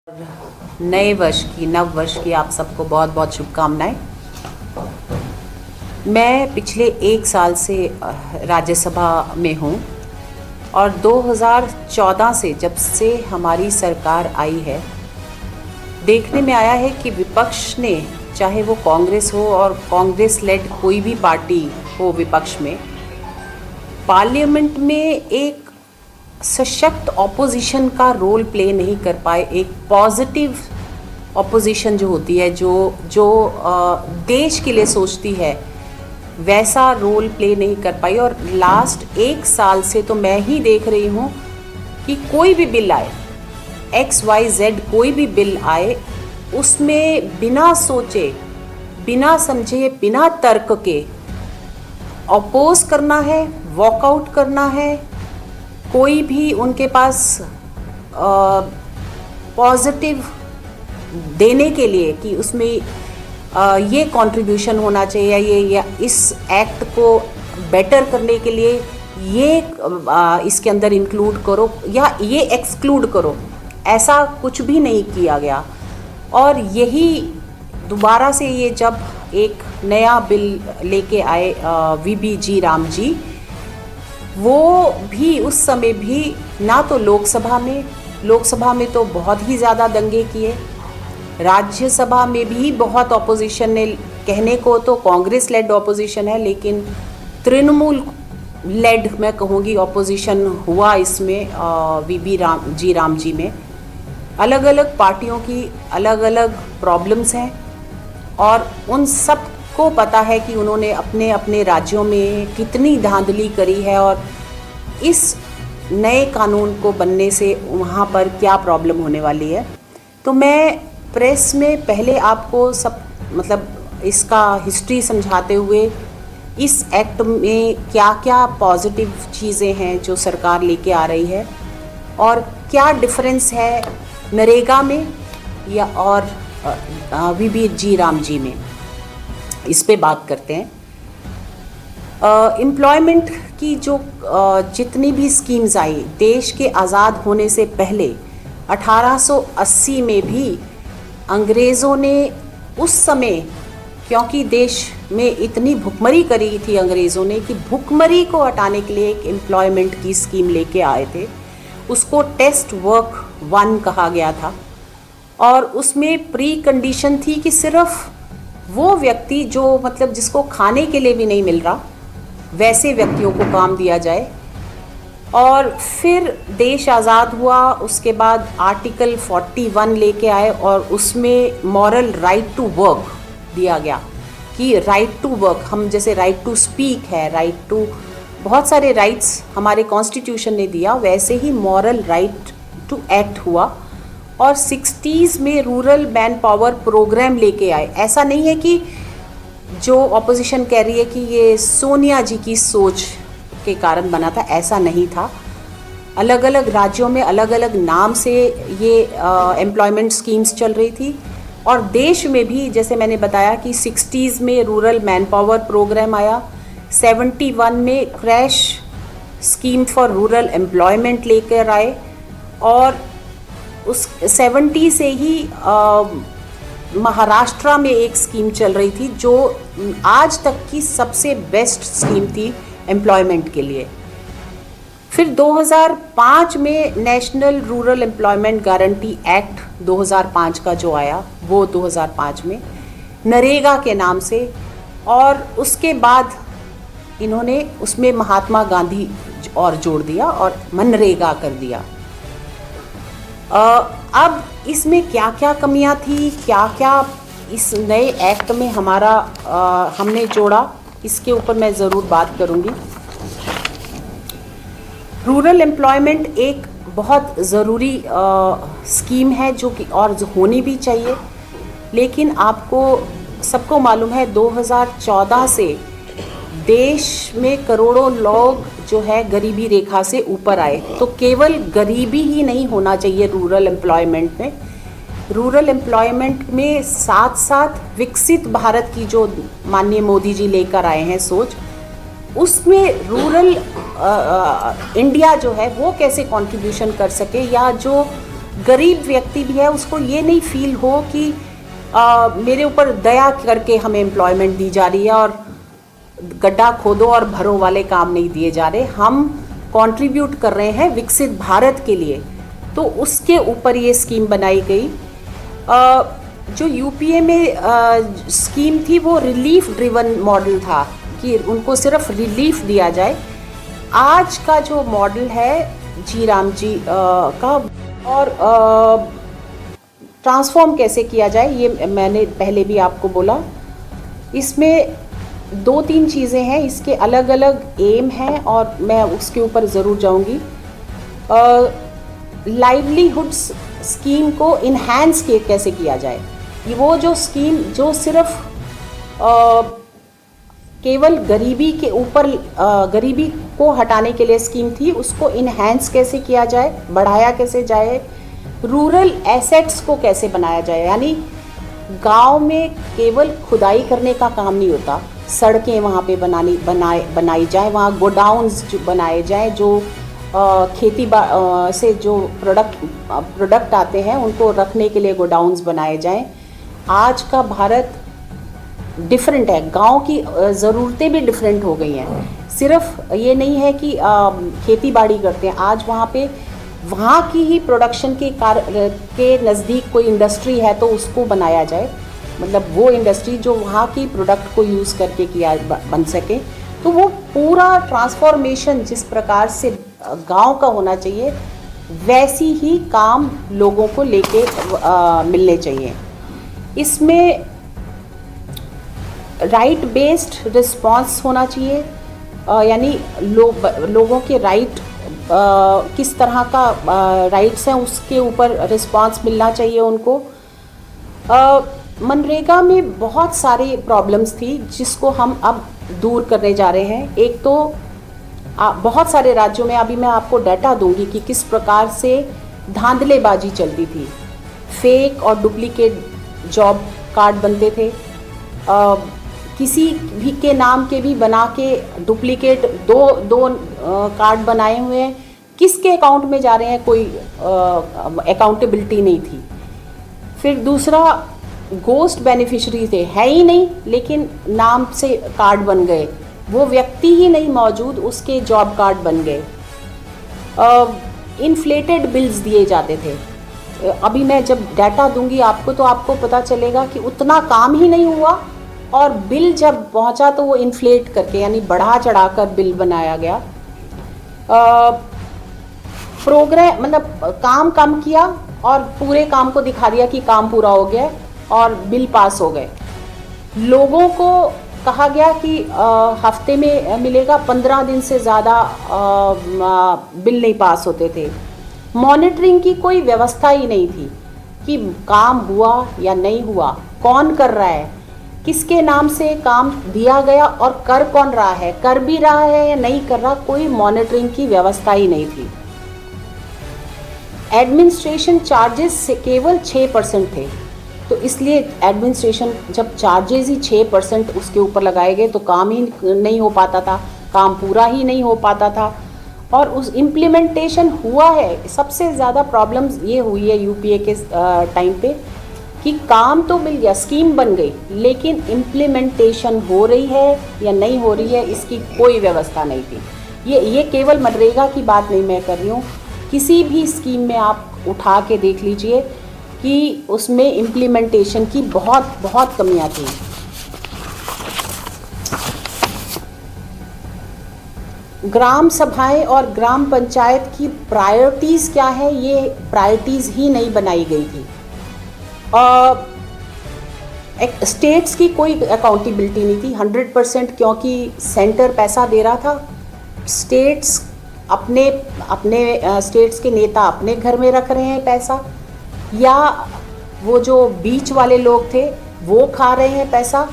नए वर्ष की नव वर्ष की आप सबको बहुत बहुत शुभकामनाएं। मैं पिछले 1 साल से राज्यसभा में हूँ और 2014 से जब से हमारी सरकार आई है, देखने में आया है कि विपक्ष ने, चाहे वो कांग्रेस हो और कांग्रेस लेड कोई भी पार्टी हो विपक्ष में, पार्लियामेंट में एक सशक्त ऑपोजिशन का रोल प्ले नहीं कर पाए। एक पॉजिटिव ऑपोजिशन जो होती है, जो देश के लिए सोचती है, वैसा रोल प्ले नहीं कर पाई। और लास्ट 1 साल से तो मैं ही देख रही हूँ कि कोई भी बिल आए, XYZ कोई भी बिल आए, उसमें बिना सोचे, बिना समझे, बिना तर्क के अपोज करना है, वॉकआउट करना है। कोई भी उनके पास पॉजिटिव देने के लिए कि उसमें ये कंट्रीब्यूशन होना चाहिए, या इस एक्ट को बेटर करने के लिए ये इसके अंदर इंक्लूड करो या ये एक्सक्लूड करो, ऐसा कुछ भी नहीं किया गया। और यही दोबारा से ये जब एक नया बिल लेके आए VB जी राम जी, वो भी उस समय भी ना तो लोकसभा में तो बहुत ही ज़्यादा दंगे किए, राज्यसभा में भी बहुत ऑपोजिशन ने, कहने को तो कांग्रेस लेड ऑपोजिशन है लेकिन तृणमूल लेड मैं कहूँगी ऑपोजिशन हुआ इसमें VB जी राम जी में। अलग अलग पार्टियों की अलग अलग प्रॉब्लम्स हैं और उन सब को पता है कि उन्होंने अपने अपने राज्यों में कितनी धांधली करी है और इस नए कानून को बनने से वहाँ पर क्या प्रॉब्लम होने वाली है। तो मैं प्रेस में पहले आपको इसका हिस्ट्री समझाते हुए, इस एक्ट में क्या क्या पॉजिटिव चीज़ें हैं जो सरकार लेके आ रही है और क्या डिफरेंस है नरेगा में या और VB जी राम जी में, इस पे बात करते हैं। एम्प्लॉयमेंट की जो जितनी भी स्कीम्स आई देश के आज़ाद होने से पहले, 1880 में भी अंग्रेज़ों ने उस समय, क्योंकि देश में इतनी भुखमरी करी थी अंग्रेज़ों ने कि भुखमरी को हटाने के लिए एक एम्प्लॉयमेंट की स्कीम लेके आए थे। उसको टेस्ट वर्क 1 कहा गया था और उसमें प्री कंडीशन थी कि सिर्फ वो व्यक्ति जो जिसको खाने के लिए भी नहीं मिल रहा, वैसे व्यक्तियों को काम दिया जाए। और फिर देश आज़ाद हुआ, उसके बाद आर्टिकल 41 लेके आए और उसमें मॉरल राइट टू वर्क दिया गया कि राइट टू वर्क, हम जैसे राइट टू स्पीक है, राइट टू बहुत सारे राइट्स हमारे कॉन्स्टिट्यूशन ने दिया, वैसे ही मॉरल राइट टू एक्ट हुआ। और 60s में रूरल मैन पावर प्रोग्राम लेके आए। ऐसा नहीं है कि जो ऑपोजिशन कह रही है कि ये सोनिया जी की सोच के कारण बना था, ऐसा नहीं था। अलग अलग राज्यों में अलग अलग नाम से ये एम्प्लॉयमेंट स्कीम्स चल रही थी और देश में भी जैसे मैंने बताया कि 60s में रूरल मैन पावर प्रोग्राम आया, 71 में crash scheme for rural employment लेकर आए और उस 70 से ही महाराष्ट्र में एक स्कीम चल रही थी जो आज तक की सबसे बेस्ट स्कीम थी एम्प्लॉयमेंट के लिए। फिर 2005 में national rural employment guarantee act 2005 का जो आया, वो 2005 में नरेगा के नाम से, और उसके बाद इन्होंने उसमें महात्मा गांधी और जोड़ दिया और मनरेगा कर दिया। अब इसमें क्या क्या कमियां थी, क्या क्या इस नए एक्ट में हमने जोड़ा, इसके ऊपर मैं ज़रूर बात करूंगी। रूरल एम्प्लॉयमेंट एक बहुत ज़रूरी स्कीम है जो कि और होनी भी चाहिए, लेकिन आपको सबको मालूम है 2014 से देश में करोड़ों लोग जो है गरीबी रेखा से ऊपर आए। तो केवल गरीबी ही नहीं होना चाहिए रूरल एम्प्लॉयमेंट में। रूरल एम्प्लॉयमेंट में साथ साथ विकसित भारत की जो माननीय मोदी जी लेकर आए हैं सोच, उसमें रूरल इंडिया जो है वो कैसे कंट्रीब्यूशन कर सके, या जो गरीब व्यक्ति भी है उसको ये नहीं फील हो कि मेरे ऊपर दया करके हमें एम्प्लॉयमेंट दी जा रही है और गड्ढा खोदो और भरो वाले काम नहीं दिए जा रहे, हम कंट्रीब्यूट कर रहे हैं विकसित भारत के लिए। तो उसके ऊपर ये स्कीम बनाई गई। जो यूपीए में स्कीम थी वो रिलीफ ड्रिवन मॉडल था कि उनको सिर्फ रिलीफ दिया जाए। आज का जो मॉडल है जी राम जी का, और ट्रांसफॉर्म कैसे किया जाए ये मैंने पहले भी आपको बोला। इसमें 2-3 चीज़ें हैं, इसके अलग अलग एम हैं और मैं उसके ऊपर ज़रूर जाऊंगी। लाइवलीहुड स्कीम को इन्हांस कैसे किया जाए, वो जो स्कीम जो सिर्फ केवल गरीबी के ऊपर गरीबी को हटाने के लिए स्कीम थी, उसको इन्हांस कैसे किया जाए, बढ़ाया कैसे जाए। रूरल एसेट्स को कैसे बनाया जाए, यानी गांव में केवल खुदाई करने का काम नहीं होता, सड़कें वहाँ पे बनाई जाए, वहाँ गोडाउन्स बनाए जाए, जो खेती से जो प्रोडक्ट आते हैं उनको रखने के लिए गोडाउन्स बनाए जाएं। आज का भारत डिफरेंट है, गांव की ज़रूरतें भी डिफरेंट हो गई हैं। सिर्फ ये नहीं है कि खेती बाड़ी करते हैं, आज वहाँ की ही प्रोडक्शन के नज़दीक कोई इंडस्ट्री है तो उसको बनाया जाए, मतलब वो इंडस्ट्री जो वहाँ की प्रोडक्ट को यूज़ करके बन सके। तो वो पूरा ट्रांसफॉर्मेशन जिस प्रकार से गांव का होना चाहिए वैसी ही काम लोगों को लेके मिलने चाहिए। इसमें राइट बेस्ड रिस्पांस होना चाहिए, यानी लोगों के राइट किस तरह का राइट्स हैं उसके ऊपर रिस्पांस मिलना चाहिए उनको। मनरेगा में बहुत सारी प्रॉब्लम्स थी जिसको हम अब दूर करने जा रहे हैं। एक तो बहुत सारे राज्यों में, अभी मैं आपको डाटा दूंगी कि किस प्रकार से धांधलेबाजी चलती थी, फेक और डुप्लीकेट जॉब कार्ड बनते थे, किसी भी के नाम के भी बना के डुप्लीकेट दो कार्ड बनाए हुए हैं, किसके अकाउंट में जा रहे हैं कोई अकाउंटेबिलिटी नहीं थी। फिर दूसरा, गोस्ट बेनिफिशरी थे, है ही नहीं लेकिन नाम से कार्ड बन गए, वो व्यक्ति ही नहीं मौजूद, उसके जॉब कार्ड बन गए। इन्फ्लेटेड बिल्स दिए जाते थे। अभी मैं जब डाटा दूंगी आपको तो आपको पता चलेगा कि उतना काम ही नहीं हुआ और बिल जब पहुंचा तो वो इन्फ्लेट करके, यानी बढ़ा चढ़ाकर बिल बनाया गया। प्रोग्राम मतलब काम कम किया और पूरे काम को दिखा दिया कि काम पूरा हो गया और बिल पास हो गए। लोगों को कहा गया कि हफ्ते में मिलेगा, 15 दिन से ज़्यादा बिल नहीं पास होते थे। मॉनिटरिंग की कोई व्यवस्था ही नहीं थी कि काम हुआ या नहीं हुआ, कौन कर रहा है, किसके नाम से काम दिया गया और कर कौन रहा है, कर भी रहा है या नहीं कर रहा, कोई मॉनिटरिंग की व्यवस्था ही नहीं थी। एडमिनिस्ट्रेशन चार्जेस से केवल 6% थे, तो इसलिए एडमिनिस्ट्रेशन जब चार्जेस ही 6% उसके ऊपर लगाए गए तो काम ही नहीं हो पाता था, काम पूरा ही नहीं हो पाता था। और उस इम्प्लीमेंटेशन हुआ है, सबसे ज़्यादा प्रॉब्लम्स ये हुई है यूपीए के टाइम पे कि काम तो मिल गया, स्कीम बन गई, लेकिन इम्प्लीमेंटेशन हो रही है या नहीं हो रही है इसकी कोई व्यवस्था नहीं थी। ये केवल मनरेगा की बात नहीं मैं कर रही हूँ, किसी भी स्कीम में आप उठा के देख लीजिए कि उसमें इम्प्लीमेंटेशन की बहुत कमियां थी। ग्राम सभाएं और ग्राम पंचायत की प्रायोरिटीज़ क्या है, ये प्रायोरिटीज़ ही नहीं बनाई गई थी। स्टेट्स की कोई अकाउंटेबिलिटी नहीं थी 100%, क्योंकि सेंटर पैसा दे रहा था, स्टेट्स अपने स्टेट्स के नेता अपने घर में रख रहे हैं पैसा, या वो जो बीच वाले लोग थे वो खा रहे हैं पैसा।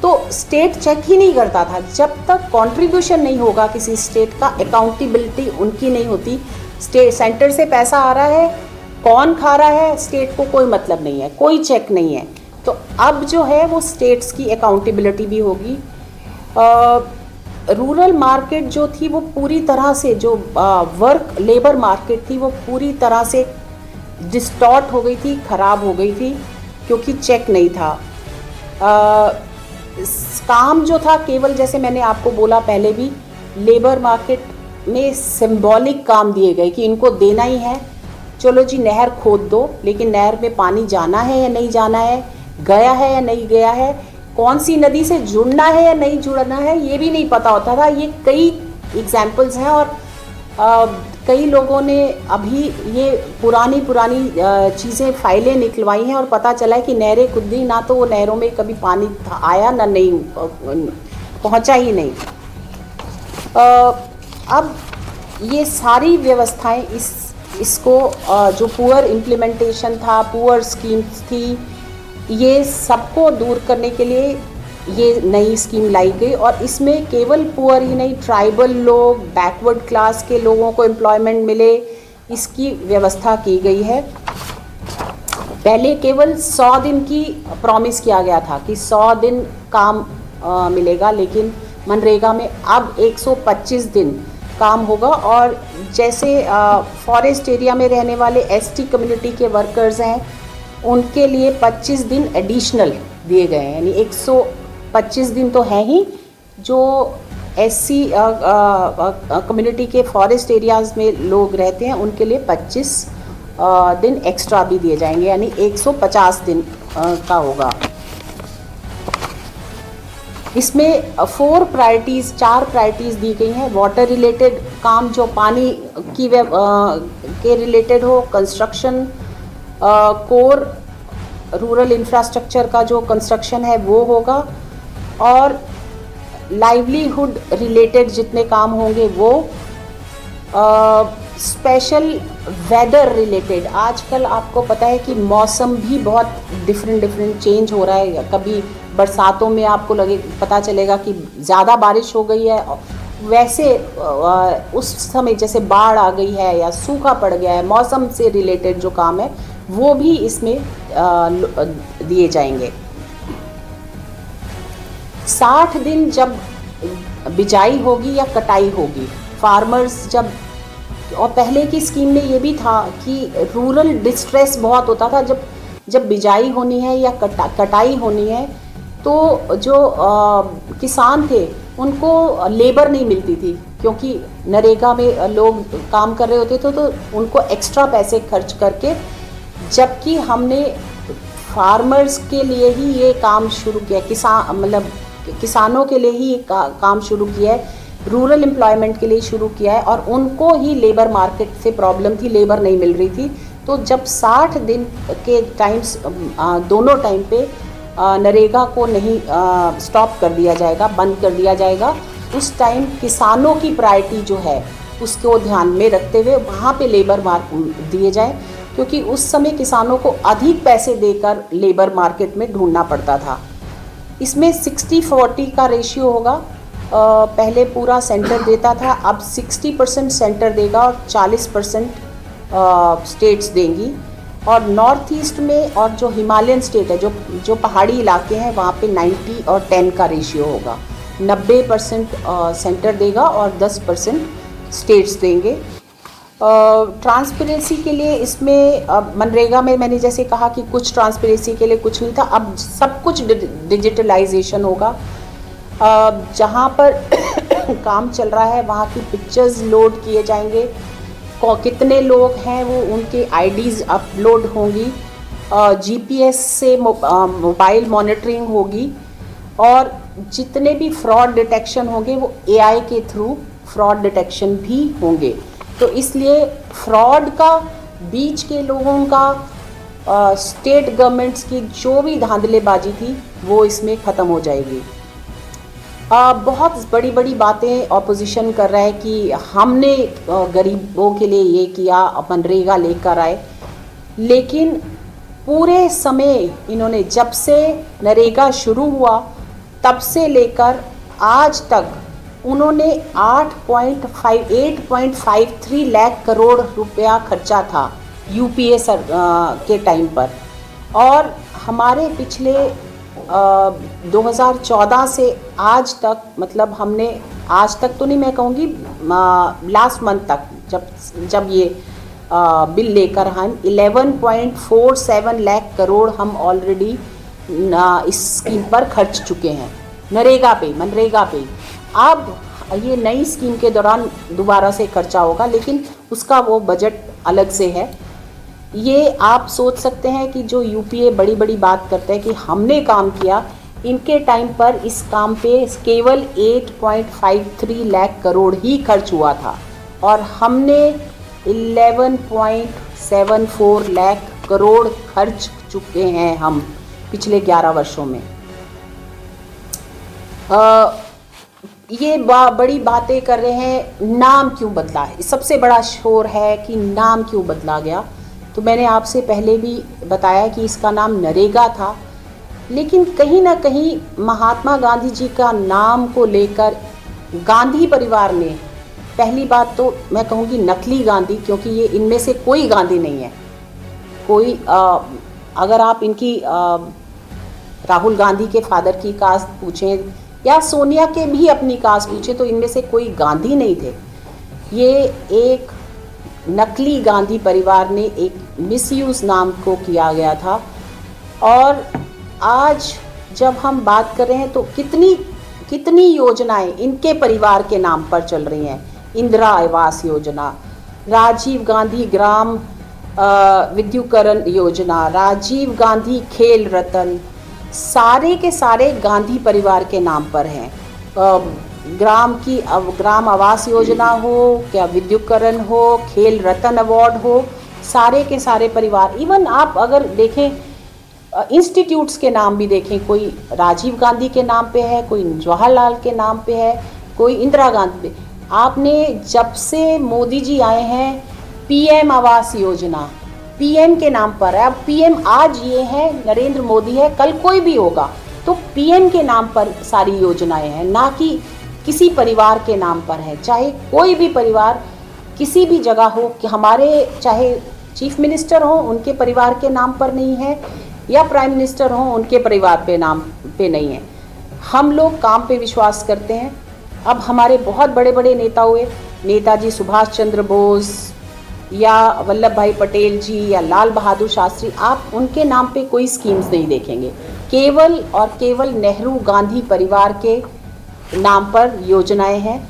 तो स्टेट चेक ही नहीं करता था, जब तक कंट्रीब्यूशन नहीं होगा किसी स्टेट का, अकाउंटेबिलिटी उनकी नहीं होती। स्टेट सेंटर से पैसा आ रहा है, कौन खा रहा है स्टेट को कोई मतलब नहीं है, कोई चेक नहीं है। तो अब जो है वो स्टेट्स की अकाउंटेबिलिटी भी होगी। रूरल मार्केट जो थी वो पूरी तरह से, जो लेबर मार्केट थी वो पूरी तरह से डिस्टॉर्ट हो गई थी, ख़राब हो गई थी, क्योंकि चेक नहीं था। काम जो था केवल, जैसे मैंने आपको बोला पहले भी, लेबर मार्केट में सिंबॉलिक काम दिए गए कि इनको देना ही है, चलो जी नहर खोद दो, लेकिन नहर में पानी जाना है या नहीं जाना है, गया है या नहीं गया है, कौन सी नदी से जुड़ना है या नहीं जुड़ना है, ये भी नहीं पता होता था। ये कई एग्जाम्पल्स हैं, और कई लोगों ने अभी ये पुरानी चीज़ें, फाइलें निकलवाई हैं, और पता चला है कि नहरें खुद ही ना, तो वो नहरों में कभी पानी आया ना, नहीं पहुंचा ही नहीं। अब ये सारी व्यवस्थाएं इसको जो पुअर इम्प्लीमेंटेशन था, पुअर स्कीम्स थी, ये सबको दूर करने के लिए ये नई स्कीम लाई गई। और इसमें केवल पुअर ही नहीं, ट्राइबल लोग, बैकवर्ड क्लास के लोगों को एम्प्लॉयमेंट मिले, इसकी व्यवस्था की गई है। पहले केवल 100 दिन की प्रॉमिस किया गया था कि 100 दिन काम मिलेगा, लेकिन मनरेगा में अब 125 दिन काम होगा। और जैसे फॉरेस्ट एरिया में रहने वाले एसटी कम्युनिटी के वर्कर्स हैं, उनके लिए 25 दिन एडिशनल दिए गए हैं, यानी 125 दिन तो है ही। जो एससी कम्युनिटी के फॉरेस्ट एरियाज़ में लोग रहते हैं, उनके लिए 25 दिन एक्स्ट्रा भी दिए जाएंगे, यानी 150 दिन का होगा। इसमें 4 प्रायोरिटीज़ दी गई हैं। वाटर रिलेटेड काम, जो पानी की के रिलेटेड हो, कंस्ट्रक्शन, कोर रूरल इंफ्रास्ट्रक्चर का जो कंस्ट्रक्शन है वो होगा, और लाइवलीहुड रिलेटेड जितने काम होंगे वो, स्पेशल वेदर रिलेटेड। आजकल आपको पता है कि मौसम भी बहुत डिफरेंट चेंज हो रहा है। कभी बरसातों में आपको पता चलेगा कि ज़्यादा बारिश हो गई है, वैसे उस समय जैसे बाढ़ आ गई है या सूखा पड़ गया है, मौसम से रिलेटेड जो काम है वो भी इसमें दिए जाएंगे। 60 दिन जब बिजाई होगी या कटाई होगी, फार्मर्स जब, और पहले की स्कीम में ये भी था कि रूरल डिस्ट्रेस बहुत होता था, जब बिजाई होनी है या कटाई होनी है, तो जो किसान थे उनको लेबर नहीं मिलती थी, क्योंकि नरेगा में लोग काम कर रहे होते थे, तो उनको एक्स्ट्रा पैसे खर्च करके, जबकि हमने फार्मर्स के लिए ही ये काम शुरू किया, किसानों के लिए ही ये काम शुरू किया है, रूरल एम्प्लॉयमेंट के लिए शुरू किया है, और उनको ही लेबर मार्केट से प्रॉब्लम थी, लेबर नहीं मिल रही थी। तो जब 60 दिन के टाइम्स दोनों टाइम पे नरेगा को नहीं स्टॉप कर दिया जाएगा, बंद कर दिया जाएगा, उस टाइम किसानों की प्रायोरिटी जो है उसको ध्यान में रखते हुए वहाँ पे लेबर दिए जाए, क्योंकि उस समय किसानों को अधिक पैसे देकर लेबर मार्केट में ढूंढना पड़ता था। इसमें 60-40 का रेशियो होगा। पहले पूरा सेंटर देता था, अब 60% सेंटर देगा और 40% स्टेट्स देंगी। और नॉर्थ ईस्ट में और जो हिमालयन स्टेट है, जो पहाड़ी इलाके हैं, वहाँ पे 90 और 10 का रेशियो होगा। 90% सेंटर देगा और 10% स्टेट्स देंगे। ट्रांसपेरेंसी के लिए इसमें मनरेगा में मैंने जैसे कहा कि कुछ ट्रांसपेरेंसी के लिए कुछ नहीं था, अब सब कुछ डिजिटलाइजेशन होगा। जहाँ पर काम चल रहा है वहाँ की पिक्चर्स लोड किए जाएंगे, कितने लोग हैं वो, उनके आईडीज़ अपलोड होंगी, जीपीएस से मोबाइल मॉनिटरिंग होगी, और जितने भी फ्रॉड डिटेक्शन होंगे वो एआई के थ्रू फ्रॉड डिटेक्शन भी होंगे। तो इसलिए फ्रॉड का, बीच के लोगों का, स्टेट गवर्नमेंट्स की जो भी धांधलेबाजी थी वो इसमें ख़त्म हो जाएगी। बहुत बड़ी बातें ऑपोजिशन कर रहा है कि हमने गरीबों के लिए ये किया, मनरेगा लेकर आए, लेकिन पूरे समय इन्होंने, जब से नरेगा शुरू हुआ तब से लेकर आज तक, उन्होंने 8.53 लाख करोड़ रुपया खर्चा था यूपीए के टाइम पर। और हमारे पिछले 2014 से आज तक, मतलब हमने आज तक तो नहीं, मैं कहूँगी लास्ट मंथ तक, जब ये बिल लेकर हम 11.47 लाख करोड़ हम ऑलरेडी इस स्कीम पर खर्च चुके हैं, मनरेगा पे। अब ये नई स्कीम के दौरान दोबारा से खर्चा होगा, लेकिन उसका वो बजट अलग से है। ये आप सोच सकते हैं कि जो यूपीए बड़ी बड़ी बात करते हैं कि हमने काम किया, इनके टाइम पर इस काम पे केवल 8.53 लाख करोड़ ही खर्च हुआ था और हमने 11.74 लाख करोड़ खर्च चुके हैं हम पिछले 11 वर्षों में। ये बड़ी बातें कर रहे हैं, नाम क्यों बदला है, सबसे बड़ा शोर है कि नाम क्यों बदला गया। तो मैंने आपसे पहले भी बताया कि इसका नाम नरेगा था, लेकिन कहीं ना कहीं महात्मा गांधी जी का नाम को लेकर गांधी परिवार ने, पहली बात तो मैं कहूँगी नकली गांधी, क्योंकि ये इनमें से कोई गांधी नहीं है। कोई अगर आप इनकी राहुल गांधी के फादर की कास्ट पूछें या सोनिया के भी अपनी कास्ट पूछें तो इनमें से कोई गांधी नहीं थे। ये एक नकली गांधी परिवार ने एक मिसयूज नाम को किया गया था। और आज जब हम बात कर रहे हैं तो कितनी योजनाएं इनके परिवार के नाम पर चल रही हैं। इंदिरा आवास योजना, राजीव गांधी ग्राम विद्युतीकरण योजना, राजीव गांधी खेल रत्न, सारे के सारे गांधी परिवार के नाम पर हैं। ग्राम आवास योजना हो, क्या विद्युतीकरण हो, खेल रत्न अवार्ड हो, सारे के सारे परिवार। इवन आप अगर देखें इंस्टीट्यूट्स के नाम भी देखें, कोई राजीव गांधी के नाम पे है, कोई जवाहरलाल के नाम पे है, कोई इंदिरा गांधी पे। आपने जब से मोदी जी आए हैं पीएम आवास योजना पीएम के नाम पर है। अब पीएम आज ये है नरेंद्र मोदी है, कल कोई भी होगा, तो पीएम के नाम पर सारी योजनाएं हैं, ना कि किसी परिवार के नाम पर है। चाहे कोई भी परिवार किसी भी जगह हो, कि हमारे चाहे चीफ मिनिस्टर हो उनके परिवार के नाम पर नहीं है, या प्राइम मिनिस्टर हो उनके परिवार पे नाम पे नहीं है। हम लोग काम पे विश्वास करते हैं। अब हमारे बहुत बड़े बड़े नेता हुए, नेताजी सुभाष चंद्र बोस या वल्लभ भाई पटेल जी या लाल बहादुर शास्त्री, आप उनके नाम पे कोई स्कीम्स नहीं देखेंगे। केवल और केवल नेहरू गांधी परिवार के नाम पर योजनाएं हैं,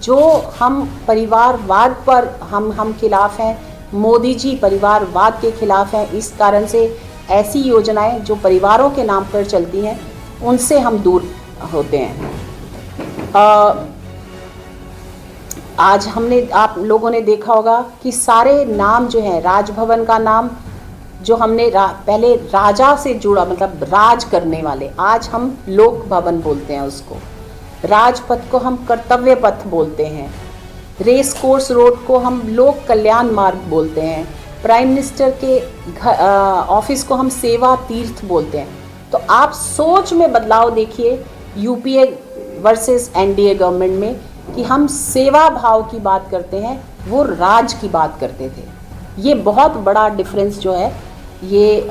जो हम परिवारवाद पर हम खिलाफ हैं। मोदी जी परिवारवाद के खिलाफ हैं। इस कारण से ऐसी योजनाएं जो परिवारों के नाम पर चलती हैं उनसे हम दूर होते हैं। आज आप लोगों ने देखा होगा कि सारे नाम जो हैं, राजभवन का नाम जो हमने पहले राजा से जुड़ा, मतलब राज करने वाले, आज हम लोक भवन बोलते हैं उसको। राजपथ को हम कर्तव्य पथ बोलते हैं। रेस कोर्स रोड को हम लोक कल्याण मार्ग बोलते हैं। प्राइम मिनिस्टर के ऑफिस को हम सेवा तीर्थ बोलते हैं। तो आप सोच में बदलाव देखिए यूपीए वर्सेस एनडीए गवर्नमेंट में, कि हम सेवा भाव की बात करते हैं, वो राज की बात करते थे। ये बहुत बड़ा डिफरेंस जो है, ये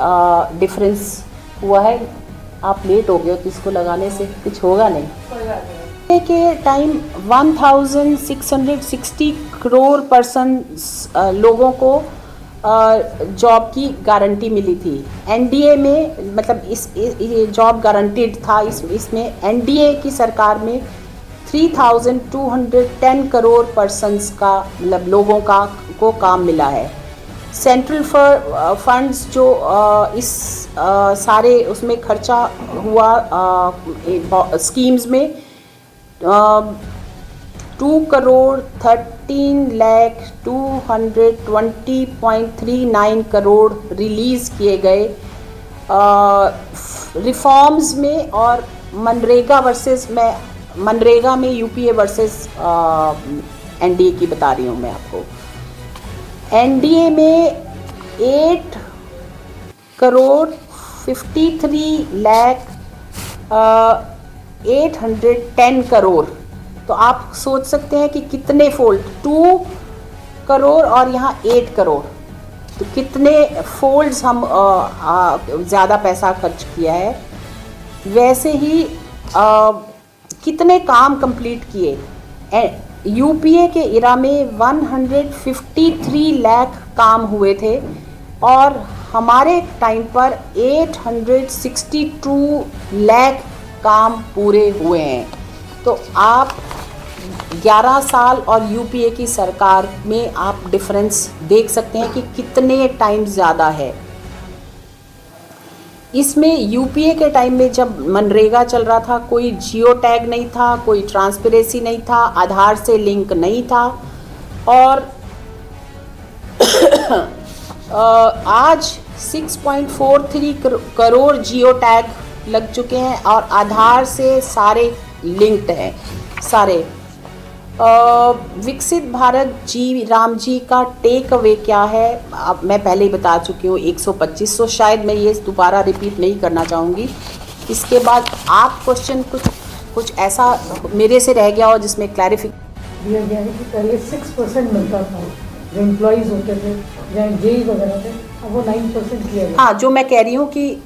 डिफरेंस हुआ है। आप लेट हो गए हो तो इसको लगाने से कुछ होगा नहीं। के टाइम 1660 करोड़ पर्सन लोगों को जॉब की गारंटी मिली थी। एनडीए में, मतलब इस जॉब गारंटीड था। इसमें एनडीए की सरकार में 3210 करोड़ पर्सन्स का, मतलब लोगों को काम मिला है। सेंट्रल फंड्स जो इस सारे उसमें खर्चा हुआ स्कीम्स में 2,13,220.39 करोड़ रिलीज़ किए गए रिफॉर्म्स में। और मनरेगा में यूपीए वर्सेस एनडीए की बता रही हूँ मैं आपको। एनडीए में 8,53,810 करोड़। तो आप सोच सकते हैं कि कितने फोल्ड, 2 करोड़ और यहाँ 8 करोड़, तो कितने फोल्ड्स हम ज़्यादा पैसा खर्च किया है। वैसे ही कितने काम कंप्लीट किए। यूपीए के इरा में 153 लाख काम हुए थे और हमारे टाइम पर 862 लाख काम पूरे हुए हैं। तो आप 11 साल और यूपीए की सरकार में आप डिफरेंस देख सकते हैं कि कितने टाइम ज़्यादा है। इसमें यूपीए के टाइम में जब मनरेगा चल रहा था, कोई जियो टैग नहीं था, कोई ट्रांसपेरेंसी नहीं था, आधार से लिंक नहीं था और आज 6.43 करोड़ जियो टैग लग चुके हैं और आधार से सारे लिंक्ड हैं सारे। विकसित भारत जी राम जी का टेक अवे क्या है, अब मैं पहले ही बता चुकी हूँ 125, तो शायद मैं ये दोबारा रिपीट नहीं करना चाहूँगी। इसके बाद आप क्वेश्चन कुछ ऐसा मेरे से रह गया हो जिसमें क्लैरिफिकेशन दिया गया है कि पहले 6% मिलता था जो एम्प्लॉइज़ होते थे या जेई वगैरह थे, अब वो 9% किया गया। हाँ, जो मैं कह रही हूँ कि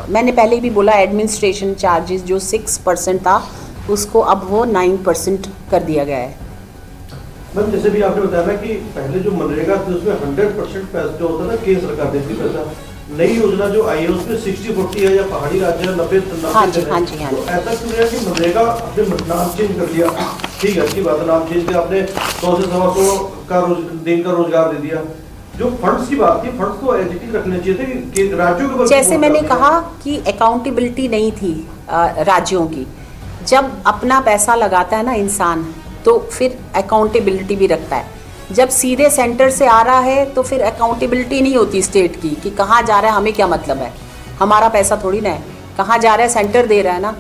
मैंने पहले भी बोला एडमिनिस्ट्रेशन चार्जेस जो 6% था उसको अब वो 9% कर दिया गया है। मैम जैसे भी आपने बताया ना कि पहले जो मनरेगा थी उसमें 100% पैसा जो होता था केंद्र सरकार देती पैसा, नई योजना जो आई है उसमें 60-40 है या पहाड़ी राज्य 90। हाँ जी, हाँ जी, हाँ तो जी। ऐसा क्यों है कि मनरेगा आपने नाम चेंज कर दिया, ठीक है अच्छी बात है, नाम चेंज किया आपने 100 से 125 का दिन का रोजगार दे दिया। जो फंड्स की बात थी, फंड्स तो एजिटी रखने चाहिए थे कि राज्यों के, जैसे मैंने कहा कि अकाउंटेबिलिटी नहीं थी राज्यों की। जब अपना पैसा लगाता है ना इंसान तो फिर अकाउंटेबिलिटी भी रखता है। जब सीधे सेंटर से आ रहा है तो फिर अकाउंटेबिलिटी नहीं होती स्टेट की कि कहाँ जा रहा है, हमें क्या मतलब है, हमारा पैसा थोड़ी ना है, कहाँ जा रहा है सेंटर दे रहा है ना।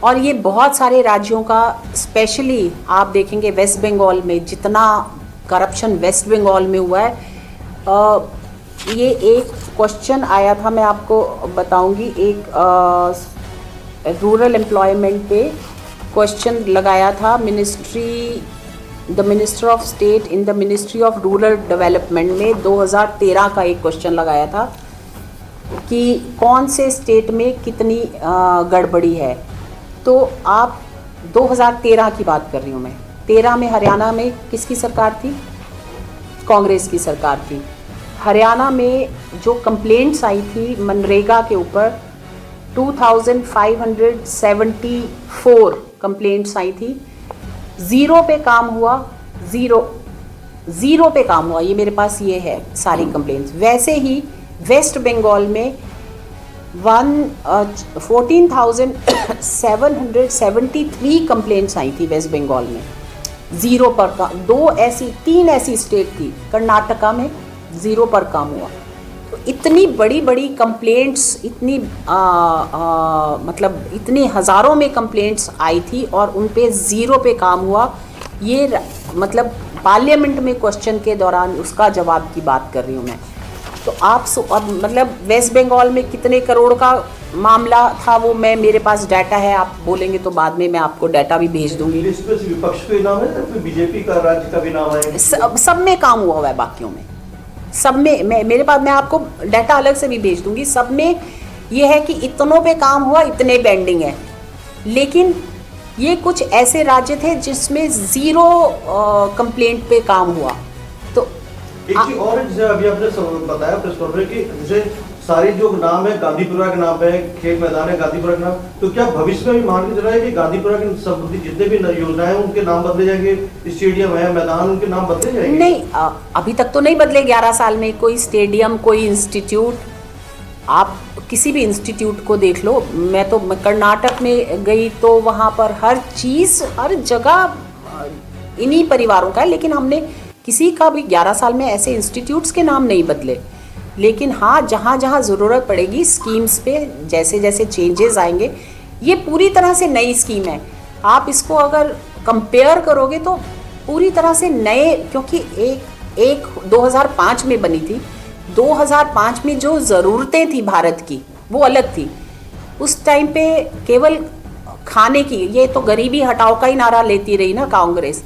और ये बहुत सारे राज्यों का, स्पेशली आप देखेंगे वेस्ट बंगाल में जितना करप्शन वेस्ट बंगाल में हुआ है। ये एक क्वेश्चन आया था, मैं आपको बताऊंगी, एक रूरल एम्प्लॉयमेंट पे क्वेश्चन लगाया था the minister of state in the ministry of rural development में 2013 का एक क्वेश्चन लगाया था कि कौन से स्टेट में कितनी गड़बड़ी है। तो आप 2013 की बात कर रही हूँ मैं। 13 में हरियाणा में किसकी सरकार थी? कांग्रेस की सरकार थी। हरियाणा में जो कंप्लेंट्स आई थी मनरेगा के ऊपर 2574 कंप्लेंट्स आई थी। ज़ीरो पे काम हुआ, ज़ीरो पे काम हुआ। ये मेरे पास ये है सारी कंप्लेंट्स। वैसे ही वेस्ट बंगाल में 14,773 कंप्लेंट्स आई थी वेस्ट बंगाल में, ज़ीरो पर काम। 3 ऐसी स्टेट थी, कर्नाटका में ज़ीरो पर काम हुआ। तो इतनी बड़ी बड़ी कंप्लेंट्स, इतनी मतलब इतनी हज़ारों में कंप्लेंट्स आई थी और उन पे ज़ीरो पे काम हुआ। ये मतलब पार्लियामेंट में क्वेश्चन के दौरान उसका जवाब की बात कर रही हूँ मैं। तो आप अब मतलब वेस्ट बंगाल में कितने करोड़ का मामला था वो मेरे पास डाटा है, आप बोलेंगे तो बाद में मैं आपको डाटा भी भेज दूंगी। विपक्ष का नाम है, बीजेपी का राज्य का भी नाम है, सब में काम हुआ है, बाकियों में सब में मेरे पास, मैं आपको डाटा अलग से भी भेज दूंगी। सब में ये है कि इतनों पे काम हुआ, इतने पेंडिंग है। लेकिन ये कुछ ऐसे राज्य थे जिसमें ज़ीरो कंप्लेंट पे काम हुआ। तो एक चीज और जैसे अभी आपने बताया प्रेस कॉन्फ्रेंस की, जैसे सारे जो नाम है गांधीपुरा के नाम है, खेल मैदान है गांधीपुरा के नाम, तो क्या भविष्य में भी मान के चल रहा है कि गांधीपुरा के संबंधित जितने भी योजनाएं हैं उनके नाम बदले जाएंगे, स्टेडियम है, मैदान, उनके नाम बदले जाएंगे? नहीं, अभी तक तो नहीं बदले। 11 साल में कोई स्टेडियम, कोई इंस्टीट्यूट, आप किसी भी इंस्टीट्यूट को देख लो। मैं तो कर्नाटक में गई तो वहाँ पर हर चीज़, हर जगह इन्हीं परिवारों का है। लेकिन हमने किसी का भी 11 साल में ऐसे इंस्टीट्यूट्स के नाम नहीं बदले। लेकिन हाँ, जहाँ जहाँ ज़रूरत पड़ेगी स्कीम्स पे जैसे जैसे चेंजेस आएंगे, ये पूरी तरह से नई स्कीम है। आप इसको अगर कंपेयर करोगे तो पूरी तरह से नए, क्योंकि एक 2005 में बनी थी। 2005 में जो ज़रूरतें थी भारत की वो अलग थी। उस टाइम पे केवल खाने की, ये तो गरीबी हटाओ का ही नारा लेती रही ना कांग्रेस।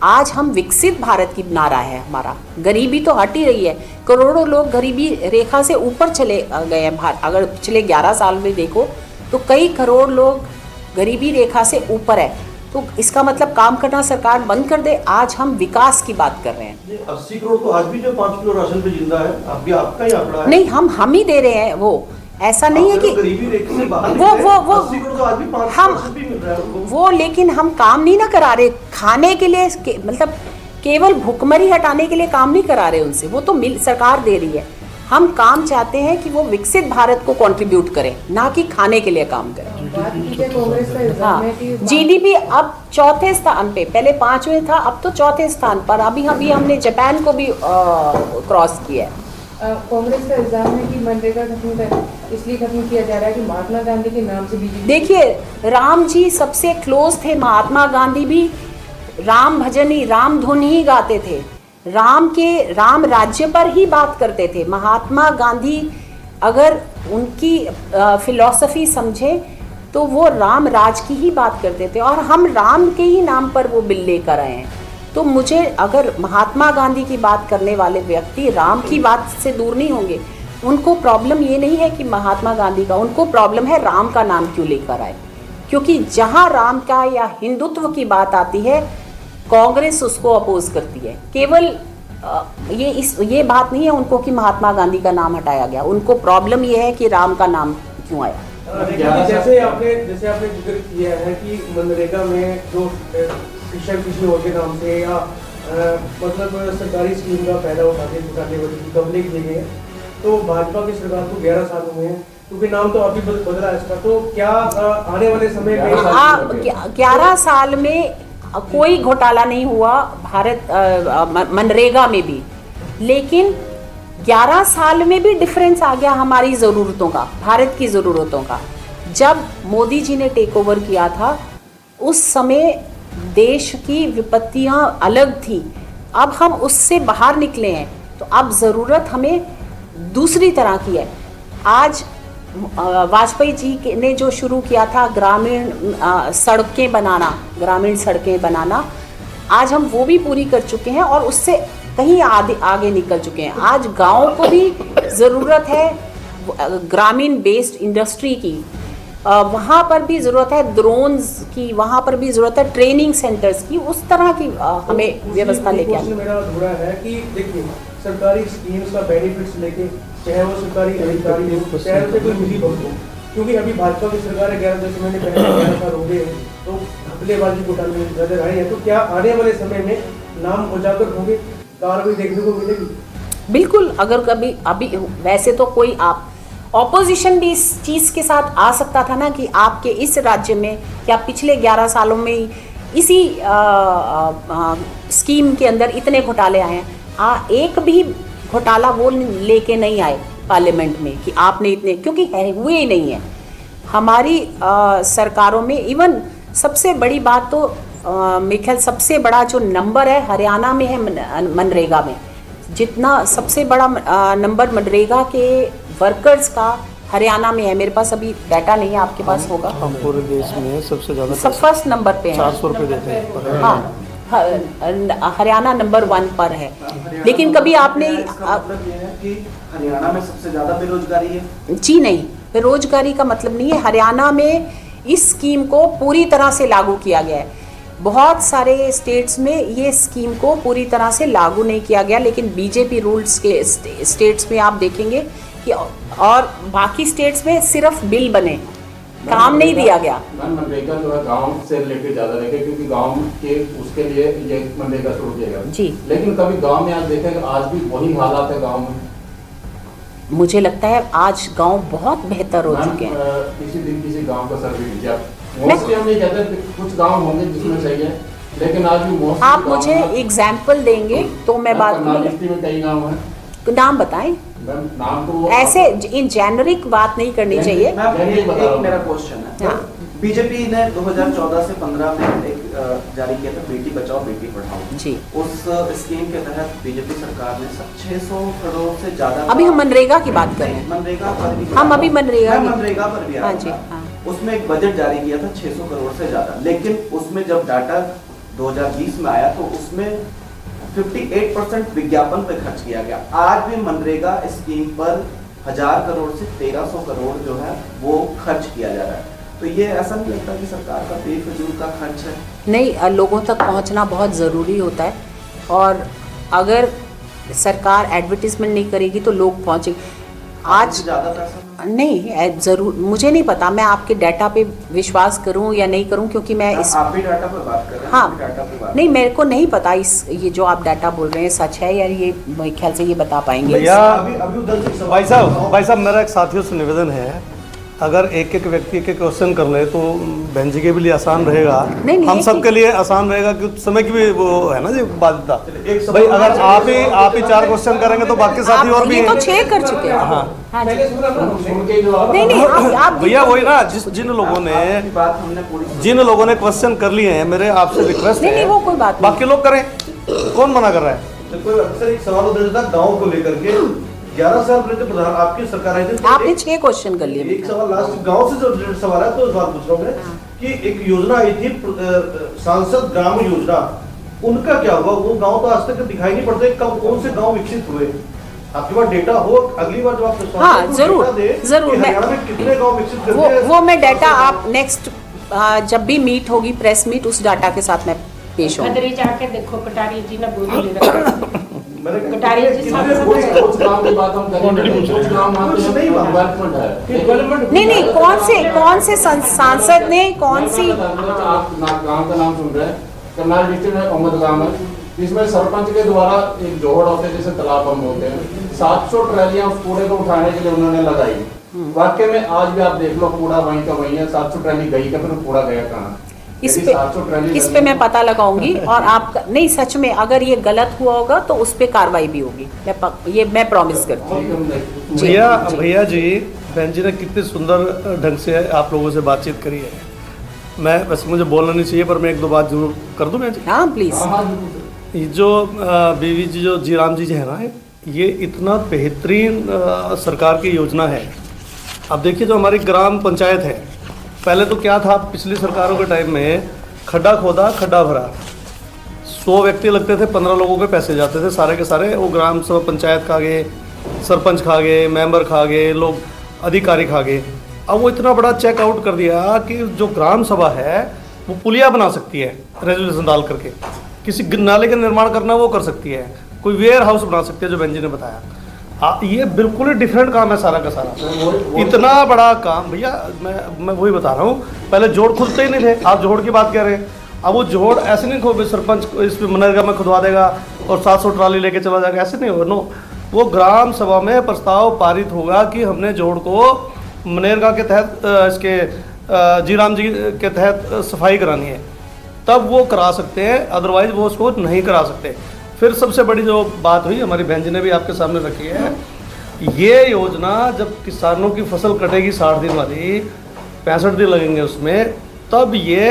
आज हम विकसित भारत की नारा है हमारा। गरीबी तो हट ही रही है, करोड़ों लोग गरीबी रेखा से ऊपर चले गए हैं। अगर पिछले 11 साल में देखो तो कई करोड़ लोग गरीबी रेखा से ऊपर है। तो इसका मतलब काम करना सरकार बंद कर दे। आज हम विकास की बात कर रहे हैं। ये 80 करोड़ तो आज भी जो 5 किलो राशन पे जिंदा है, आपका ही आंकड़ा है। नहीं, हम ही दे रहे हैं, वो ऐसा नहीं है कि गरीबी रेखा से बाहर वो 80 करोड़ तो आज भी 5% भी मिल रहा है उनको। वो लेकिन हम काम नहीं ना करा रहे खाने के लिए, मतलब केवल भुखमरी हटाने के लिए काम नहीं करा रहे उनसे, वो तो सरकार दे रही है। हम काम चाहते हैं कि वो विकसित भारत को कंट्रीब्यूट करें, ना कि खाने के लिए काम करें। बात कीजिए कांग्रेस का इल्जाम है कि जीडीपी अब 4थे स्थान पे, पहले 5वें था, अब तो 4थे स्थान पर। अभी हमने जापान को भी क्रॉस किया है। कांग्रेस का इल्जाम है कि मनरेगा इसलिए खत्म किया जा रहा है कि महात्मा गांधी के नाम से बीजेपी। देखिए, राम जी सबसे क्लोज थे, महात्मा गांधी भी राम भजन ही, राम धुन ही गाते थे, राम राज्य पर ही बात करते थे। महात्मा गांधी अगर उनकी फिलॉसफी समझे तो वो राम राज की ही बात करते थे, और हम राम के ही नाम पर वो बिल लेकर आए हैं। तो मुझे, अगर महात्मा गांधी की बात करने वाले व्यक्ति राम की बात से दूर नहीं होंगे, उनको प्रॉब्लम ये नहीं है कि महात्मा गांधी का, उनको प्रॉब्लम है राम का नाम क्यों लेकर आए। क्योंकि जहाँ राम का या हिंदुत्व की बात आती है, कांग्रेस उसको अपोज करती है। केवल ये बात नहीं है उनको कि महात्मा गांधी का नाम हटाया गया, उनको प्रॉब्लम ये है कि राम का नाम क्यों आया। जैसे आपने जिक्र किया है कि मनरेगा में जो किसान किसी और के नाम से या मतलब सरकारी स्कीम का फायदा उठाने वाले गमले किए गए, तो भाजपा की सरकार को 11 साल हुए हैं, क्योंकि नाम तो अभी बदला है इसका, तो क्या आने वाले समय में 11 साल में कोई घोटाला नहीं हुआ मनरेगा में भी, लेकिन 11 साल में भी डिफरेंस आ गया हमारी ज़रूरतों का, भारत की ज़रूरतों का। जब मोदी जी ने टेक ओवर किया था, उस समय देश की विपत्तियां अलग थी, अब हम उससे बाहर निकले हैं, तो अब ज़रूरत हमें दूसरी तरह की है। आज वाजपेयी जी ने जो शुरू किया था ग्रामीण सड़कें बनाना, आज हम वो भी पूरी कर चुके हैं और उससे कहीं आगे निकल चुके हैं। आज गाँव को भी ज़रूरत है ग्रामीण बेस्ड इंडस्ट्री की, वहाँ पर भी ज़रूरत है ड्रोन्स की, वहाँ पर भी ज़रूरत है ट्रेनिंग सेंटर्स की, उस तरह की हमें व्यवस्था लेके आनी। मेरा अधूरा है कि देखिए, सरकारी स्कीम्स का बेनिफिट्स लेके, चाहे वो सरकारी अधिकारी हो, चाहे उसे कोई मिली भगत हो, क्योंकि अभी भाजपा की सरकार है, 11-10 महीने पहले 11 साल हो गए, तो घपलेबाजी घोटाले नजर आए हैं, तो क्या आने वाले समय में नाम उजागर होंगे, कार्रवाई देखने को मिलेगी? बिल्कुल, अगर कभी अभी वैसे तो कोई आप ऑपोजिशन भी इस चीज़ के साथ आ सकता था ना कि आपके इस राज्य में क्या पिछले 11 सालों में इसी स्कीम के अंदर इतने घोटाले आए हैं। एक भी घोटाला वो लेके नहीं आए पार्लियामेंट में कि आपने इतने, क्योंकि हुए ही नहीं है हमारी सरकारों में। इवन सबसे बड़ी बात तो मेरे ख्याल सबसे बड़ा जो नंबर है हरियाणा में है मनरेगा में, जितना सबसे बड़ा नंबर मनरेगा के वर्कर्स का हरियाणा में है। मेरे पास अभी डाटा नहीं है, आपके पास होगा। हम पूरे देश में सबसे ज़्यादा सब फर्स्ट नंबर पे है, 400 रुपये देते हैं। हाँ, हरियाणा नंबर 1 पर है। लेकिन कभी आपने मतलब ये है कि हरियाणा में सबसे ज़्यादा बेरोजगारी है? जी नहीं, बेरोजगारी का मतलब नहीं है। हरियाणा में इस स्कीम को पूरी तरह से लागू किया गया है। बहुत सारे स्टेट्स में ये स्कीम को पूरी तरह से लागू नहीं किया गया, लेकिन बीजेपी रूल्स के स्टेट्स में आप देखेंगे कि और बाकी स्टेट्स में सिर्फ बिल बने, काम नहीं दिया गया। मनरेगा जो है गांव से रिलेटेड ज्यादा देखे, क्योंकि गांव के उसके लिए ये मनरेगा शुरू किया गया जी। लेकिन कभी गांव में आज देखें, आज भी वही हालात है गांव में। मुझे लगता है आज गांव बहुत बेहतर हो चुके हैं। किसी दिन किसी गांव का सर्वे कीजिए आप, मोस्टली हम नहीं कहते, कुछ गांव होंगे जिसमें सही है, लेकिन आज भी मोस्टली आप मुझे एग्जाम्पल देंगे तो मैं बात करूँगी। में कई गाँव हैं, नाम बताएं। नाम तो ऐसे इन जेनरिक बात नहीं करनी चाहिए। एक मेरा क्वेश्चन है, हाँ। बीजेपी ने 2014 से 15 में एक जारी किया था बेटी बचाओ बेटी पढ़ाओ जी। उस स्कीम के तहत बीजेपी सरकार ने 600 करोड़ से ज्यादा, अभी हम मनरेगा की बात कर रहे हैं, मनरेगा पर भी, हम अभी मनरेगा पर भी हाँ जी, हाँ। उसमें एक बजट जारी किया था 600 करोड़ से ज्यादा, लेकिन उसमें जब डाटा 2020 में आया तो उसमें 58% विज्ञापन पे खर्च किया गया। आज भी मनरेगा स्कीम पर 1000 करोड़ से 1300 करोड़ जो है वो खर्च किया जा रहा है। तो ये ऐसा नहीं लगता कि सरकार का बेफजूल का खर्च है? नहीं, लोगों तक पहुंचना बहुत ज़रूरी होता है, और अगर सरकार एडवर्टीजमेंट नहीं करेगी तो लोग पहुंचेंगे। आज ज़्यादा पैसा नहीं, ज़रूर मुझे नहीं पता, मैं आपके डाटा पे विश्वास करूं या नहीं करूं, क्योंकि मैं इस आप भी डाटा पर बात कर रहे हैं, हाँ, हम भी डाटा पर बात नहीं, मेरे को नहीं पता इस ये जो आप डाटा बोल रहे हैं सच है या ये, मेरे ख्याल से ये बता पाएंगे। भैया अभी उधर से भाई साहब मेरा एक साथियों से निवेदन है, अगर एक एक व्यक्ति एक एक क्वेश्चन कर ले तो बहन जी के भी लिए आसान रहेगा, नहीं, हम एक सब के लिए आसान रहेगा, क्योंकि समय की भी वो है ना जी बाध्यता। भाई अगर आप ही 4 क्वेश्चन करेंगे तो बाकी साथी और भी ये तो हैं। 6 कर चुके हैं। हाँ हाँ जी। पहले सुना ना, सुन के जो आप नहीं नहीं, आप भैया वही ना, जिन लोगों ने आपकी बात हमने पूरी जिन लोगों ने क्वेश्चन कर लिए हैं, मेरे आपसे रिक्वेस्ट नहीं, है नहीं, वो कोई बात नहीं। बाकी लोग करें, कौन मना कर रहा है? देखो, अक्सर एक सवाल होता था गाँव को लेकर के, 11 साल पहले जब प्रधान आपकी सरकार आई थी, आपने 6 क्वेश्चन कर लिए। एक सवाल लास्ट गांव से जो रिलेटेड सवाल है, तो सवाल पूछ रहा हूँ मैं कि एक योजना आई थी सांसद ग्राम योजना, उनका क्या हुआ? वो गांव तो आज तक दिखाई नहीं पड़ते, कब कौन से गांव विकसित हुए? आपके पास डेटा हो, अगली बार जब आप हाँ, जरूर, जरूर, मैं हरियाणा में कितने गांव विकसित करते हैं? वो मैं डाटा आप नेक्स्ट जब भी मीट होगी, प्रेस मीट, उस डाटा के साथ मैं पेश होंगी। खदरी जाके देखो, कटारी जी ने बोली ले रखा। कटारी जी कितने कुछ गाँव की बात हम करेंगे, कुछ गाँव मानते हैं डेवलपमेंट है, डेवलपमेंट नहीं नहीं, कौन से सांसद ने कौन सी आप गाँव का नाम सुन रहे हैं, करनाल डिस्ट्रिक्ट में अहमद गाँव है, जिसमें सरपंच के द्वारा एक जोड़ होते हैं, जैसे तालाब बंद होते हैं, 700 ट्रैलियां उस कूड़े को उठाने के लिए उन्होंने लगाई। वाकई में आज भी आप देख लो, कूड़ा वहीं का वहीं है, 700 ट्रैली गई का, फिर कूड़ा गया कहाँ? इस पे मैं पता लगाऊंगी, और आप नहीं, सच में अगर ये गलत हुआ होगा तो उस पे कार्रवाई भी होगी, मैं प्रॉमिस करती हूँ। जी, भैया जी, बहन जी ने कितने सुंदर ढंग से आप लोगों से बातचीत करी है। मैं वैसे मुझे बोलना नहीं चाहिए, पर मैं 1-2 बात जरूर कर दूं मैं जी। हाँ प्लीज। ये जो बीवी जी जो जीराम जी है ना, ये इतना बेहतरीन सरकार की योजना है। अब देखिए, जो हमारी ग्राम पंचायत है, पहले तो क्या था, पिछली सरकारों के टाइम में खड्डा खोदा, खड्डा भरा, 100 व्यक्ति लगते थे, 15 लोगों के पैसे जाते थे, सारे के सारे वो ग्राम सभा पंचायत खा गए, सरपंच खा गए, मेंबर खा गए, लोग अधिकारी खा गए। अब वो इतना बड़ा चेकआउट कर दिया कि जो ग्राम सभा है वो पुलिया बना सकती है, रेजोल्यूशन डाल करके, किसी नाले का निर्माण करना वो कर सकती है, कोई वेयर हाउस बना सकती है, जो बहन जी ने बताया। ये बिल्कुल ही डिफरेंट काम है सारा का सारा, इतना बड़ा काम। भैया मैं वही बता रहा हूँ, पहले जोड़ खुदते ही नहीं थे, आप जोड़ की बात कह रहे हैं। अब वो जोड़ ऐसे नहीं खो, सरपंच इस मनरेगा में खुदवा देगा और 700 ट्राली लेके चला जाएगा, ऐसे नहीं होगा। नो, वो ग्राम सभा में प्रस्ताव पारित होगा कि हमने जोड़ को मनरेगा के तहत, इसके जीराम जी के तहत सफाई करानी है, तब वो करा सकते हैं, अदरवाइज वो उसको नहीं करा सकते। फिर सबसे बड़ी जो बात हुई, हमारी बहन जी ने भी आपके सामने रखी है, ये योजना जब किसानों की फसल कटेगी 60 दिन वाली, 65 दिन लगेंगे उसमें, तब ये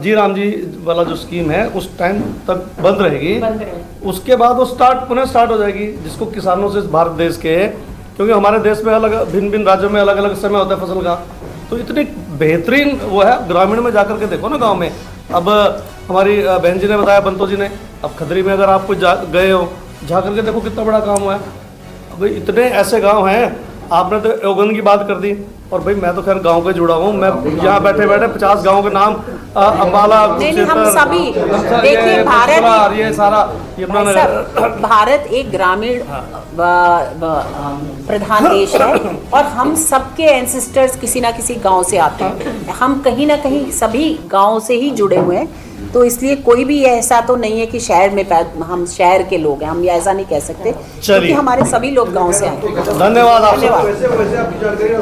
जीराम जी वाला जो स्कीम है उस टाइम तक बंद रहेगी। उसके बाद वो पुनः स्टार्ट हो जाएगी, जिसको किसानों से भारत देश के, क्योंकि हमारे देश में अलग भिन्न राज्यों में अलग अलग समय होता है फसल का, तो इतनी बेहतरीन वो है। ग्रामीण में जाकर के देखो ना, गांव में, अब हमारी बहन जी ने बताया, बंतो जी ने, अब खदरी में अगर आप गए हो, जा करके देखो कितना बड़ा काम हुआ है। अब इतने ऐसे गांव हैं, आपने तो योगन की बात कर दी, और भाई मैं तो खैर गांव के जुड़ा हूँ, मैं यहाँ बैठे बैठे 50 गाँव के नाम, अम्बाला, नहीं, हम सभी देखिए, भारत एक ग्रामीण प्रधान देश है, और हम सबके एंसेस्टर्स किसी ना किसी गांव से आते हैं, हम कहीं ना कहीं सभी गांव से ही जुड़े हुए हैं, तो इसलिए कोई भी ऐसा तो नहीं है कि शहर में हम शहर के लोग हैं, हम ये ऐसा नहीं कह सकते, क्योंकि हमारे सभी लोग गांव से आए हैं। धन्यवाद। वैसे आपकी जानकारी